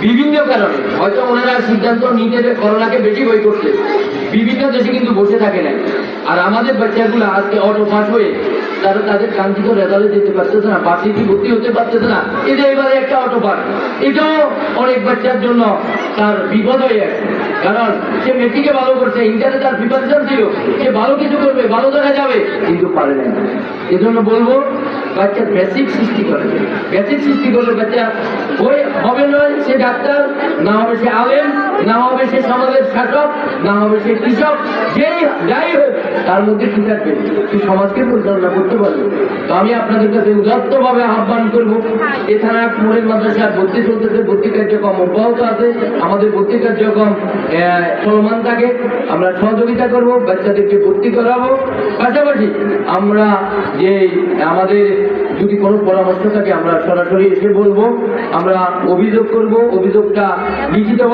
বিভিন্ন কারণে হয়তো ওনারা সিদ্ধান্ত নিতে করোনাকে বেশি বই করছে, বিভিন্ন দেশে কিন্তু বসে থাকে না। আর আমাদের বাচ্চাগুলো আজকে অটো পাস হয়ে তারা তাদের কাঙ্ক্ষিত রেজাল্টে যেতে পারতেছে না, ভার্সিটি ভর্তি হতে পারতেছে না। এই যে এবারে একটা অটো পাস, এটাও অনেক বাচ্চার জন্য তার বিপদ হয়ে আছে। কারণ সে মেট্রিকে ভালো করছে, ইন্টারে তার প্রিপারেশন ছিল, সে ভালো কিছু করবে, ভালো দেখা যাবে, কিন্তু পারে না। এজন্য বলবো বাচ্চা বেসিক সৃষ্টি করে, বেসিক সৃষ্টি করলে বাচ্চা ওই হবে নয় সে ডাক্তার, না হবে সে আলেম, না হবে সে সমাজের শাসক, না হবে সে কৃষক, যেই যাই হোক তার মধ্যে কি থাকবে, সে সমাজকে পরিচালনা করতে পারবে। তো আমি আপনাদের কাছে উদাত্তভাবে আহ্বান করবো, এ থানা মোড়ের মাদ্রাসার ভর্তি চলতেছে, ভর্তি কার্যক্রম অব্যাহত আছে, আমাদের ভর্তি কার্যক্রম চলমান থাকে। আমরা সহযোগিতা করব, বাচ্চাদেরকে ভর্তি করাবো। পাশাপাশি আমরা যে আমাদের যদি কোনো পরামর্শ থাকে আমরা সরাসরি এসে বলবো, আমরা অভিযোগ করব, অভিযোগটা লিখিতভাবে